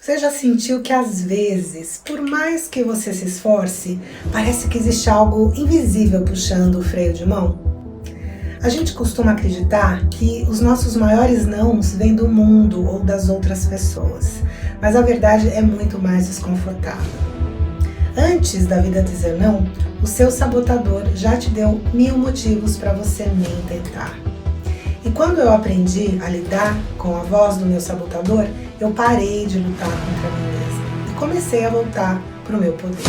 Você já sentiu que às vezes, por mais que você se esforce, parece que existe algo invisível puxando o freio de mão? A gente costuma acreditar que os nossos maiores nãos vêm do mundo ou das outras pessoas, mas a verdade é muito mais desconfortável. Antes da vida dizer não, o seu sabotador já te deu 1000 motivos para você nem tentar. E quando eu aprendi a lidar com a voz do meu sabotador, eu parei de lutar contra mim mesma e comecei a voltar para o meu poder.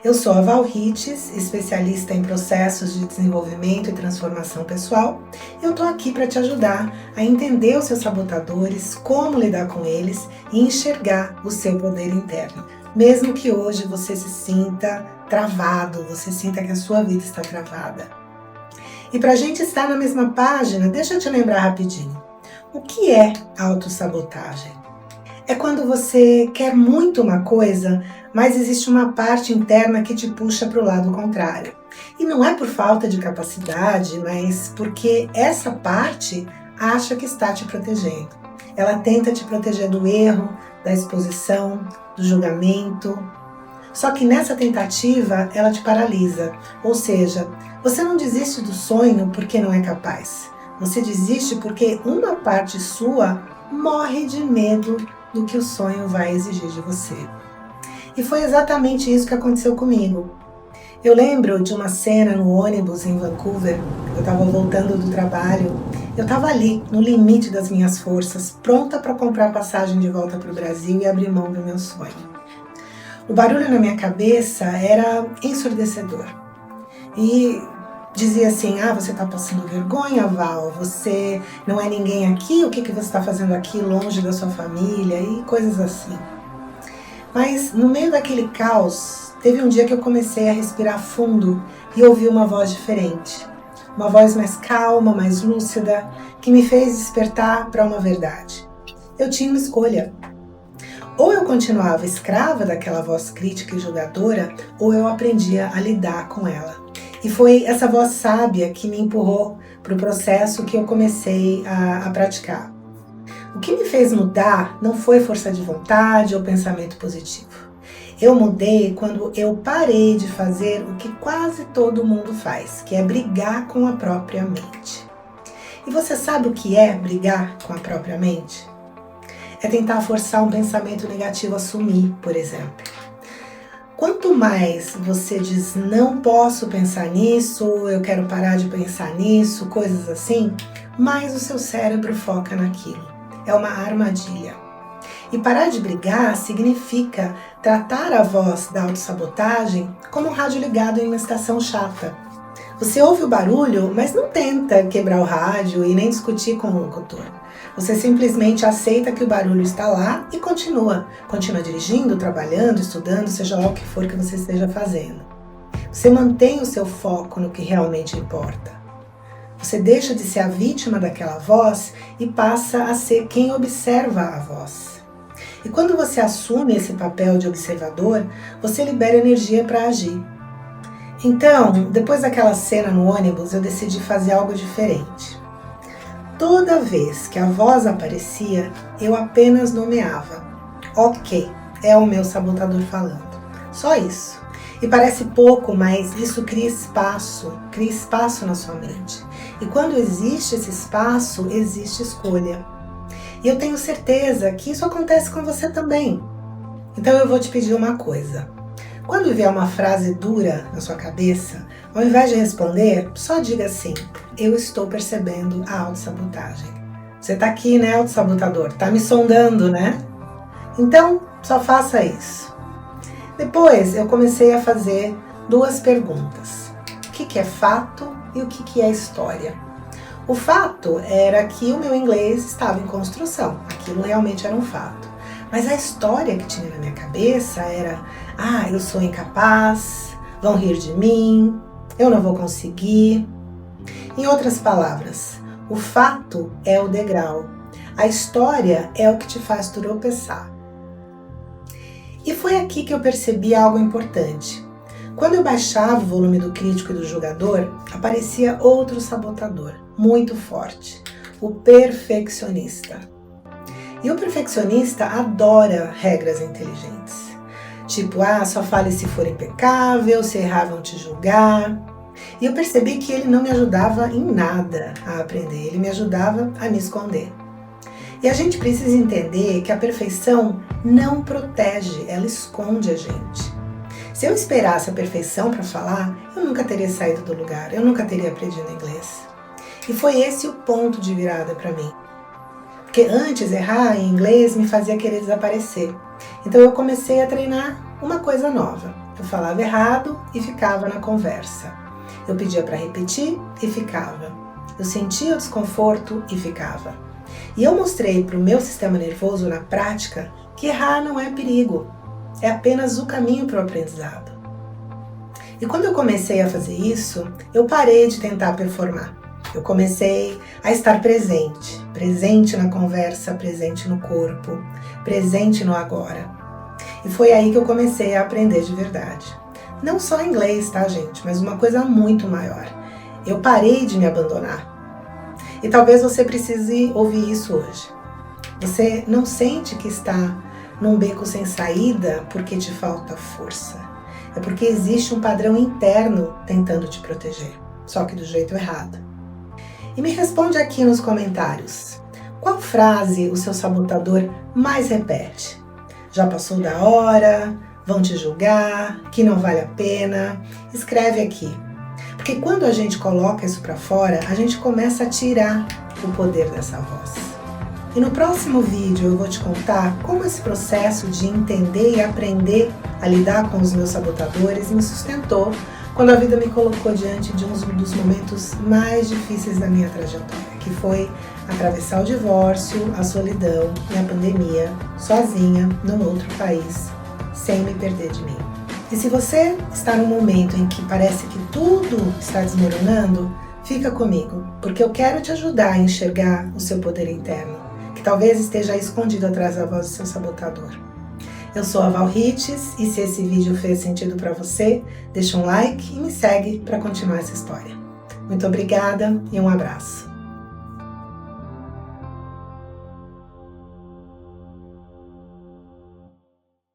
Eu sou a Val Rittes, especialista em processos de desenvolvimento e transformação pessoal, e eu estou aqui para te ajudar a entender os seus sabotadores, como lidar com eles e enxergar o seu poder interno. Mesmo que hoje você se sinta travado, você sinta que a sua vida está travada. E para a gente estar na mesma página, deixa eu te lembrar rapidinho. O que é autossabotagem? É quando você quer muito uma coisa, mas existe uma parte interna que te puxa para o lado contrário. E não é por falta de capacidade, mas porque essa parte acha que está te protegendo. Ela tenta te proteger do erro, da exposição, do julgamento. Só que nessa tentativa, ela te paralisa. Ou seja, você não desiste do sonho porque não é capaz. Você desiste porque uma parte sua morre de medo do que o sonho vai exigir de você. E foi exatamente isso que aconteceu comigo. Eu lembro de uma cena no ônibus em Vancouver. Eu estava voltando do trabalho. Eu estava ali, no limite das minhas forças, pronta para comprar passagem de volta para o Brasil e abrir mão do meu sonho. O barulho na minha cabeça era ensurdecedor. E dizia assim, você está passando vergonha, Val, você não é ninguém aqui, o que você está fazendo aqui longe da sua família e coisas assim. Mas no meio daquele caos, teve um dia que eu comecei a respirar fundo e ouvi uma voz diferente. Uma voz mais calma, mais lúcida, que me fez despertar para uma verdade. Eu tinha uma escolha. Ou eu continuava escrava daquela voz crítica e julgadora, ou eu aprendia a lidar com ela. E foi essa voz sábia que me empurrou para o processo que eu comecei a praticar. O que me fez mudar não foi força de vontade ou pensamento positivo. Eu mudei quando eu parei de fazer o que quase todo mundo faz, que é brigar com a própria mente. E você sabe o que é brigar com a própria mente? É tentar forçar um pensamento negativo a sumir, por exemplo. Quanto mais você diz, não posso pensar nisso, eu quero parar de pensar nisso, coisas assim, mais o seu cérebro foca naquilo. É uma armadilha. E parar de brigar significa tratar a voz da autossabotagem como um rádio ligado em uma estação chata. Você ouve o barulho, mas não tenta quebrar o rádio e nem discutir com o locutor. Você simplesmente aceita que o barulho está lá e continua dirigindo, trabalhando, estudando, seja lá o que for que você esteja fazendo. Você mantém o seu foco no que realmente importa. Você deixa de ser a vítima daquela voz e passa a ser quem observa a voz. E quando você assume esse papel de observador, você libera energia para agir. Então, depois daquela cena no ônibus, eu decidi fazer algo diferente. Toda vez que a voz aparecia, eu apenas nomeava. Ok, é o meu sabotador falando. Só isso. E parece pouco, mas isso cria espaço na sua mente. E quando existe esse espaço, existe escolha. E eu tenho certeza que isso acontece com você também. Então eu vou te pedir uma coisa. Quando vier uma frase dura na sua cabeça, ao invés de responder, só diga assim, eu estou percebendo a autossabotagem. Você tá aqui, né, autossabotador? Tá me sondando, né? Então, só faça isso. Depois, eu comecei a fazer 2 perguntas. O que é fato e o que é história? O fato era que o meu inglês estava em construção. Aquilo realmente era um fato. Mas a história que tinha na minha cabeça era, eu sou incapaz, vão rir de mim, eu não vou conseguir. Em outras palavras, o fato é o degrau, a história é o que te faz tropeçar. E foi aqui que eu percebi algo importante. Quando eu baixava o volume do crítico e do julgador, aparecia outro sabotador, muito forte. o perfeccionista. E o perfeccionista adora regras inteligentes. Tipo, só fale se for impecável, se errar vão te julgar. E eu percebi que ele não me ajudava em nada a aprender, ele me ajudava a me esconder. E a gente precisa entender que a perfeição não protege, ela esconde a gente. Se eu esperasse a perfeição para falar, eu nunca teria saído do lugar, eu nunca teria aprendido inglês. E foi esse o ponto de virada para mim. Porque antes errar em inglês me fazia querer desaparecer. Então eu comecei a treinar uma coisa nova. Eu falava errado e ficava na conversa. Eu pedia para repetir e ficava. Eu sentia o desconforto e ficava. E eu mostrei para o meu sistema nervoso na prática que errar não é perigo. É apenas o caminho para o aprendizado. E quando eu comecei a fazer isso, eu parei de tentar performar. Eu comecei a estar presente. Presente na conversa, presente no corpo, presente no agora. E foi aí que eu comecei a aprender de verdade. Não só inglês, tá, gente? Mas uma coisa muito maior. Eu parei de me abandonar. E talvez você precise ouvir isso hoje. Você não sente que está num beco sem saída porque te falta força. É porque existe um padrão interno tentando te proteger, só que do jeito errado. E me responde aqui nos comentários. Qual frase o seu sabotador mais repete? Já passou da hora? Vão te julgar? Que não vale a pena? Escreve aqui. Porque quando a gente coloca isso para fora, a gente começa a tirar o poder dessa voz. E no próximo vídeo eu vou te contar como esse processo de entender e aprender a lidar com os meus sabotadores me sustentou quando a vida me colocou diante de um dos momentos mais difíceis da minha trajetória, que foi atravessar o divórcio, a solidão e a pandemia, sozinha, num outro país, sem me perder de mim. E se você está num momento em que parece que tudo está desmoronando, fica comigo, porque eu quero te ajudar a enxergar o seu poder interno, que talvez esteja escondido atrás da voz do seu sabotador. Eu sou a Val Rittes e se esse vídeo fez sentido para você, deixa um like e me segue para continuar essa história. Muito obrigada e um abraço.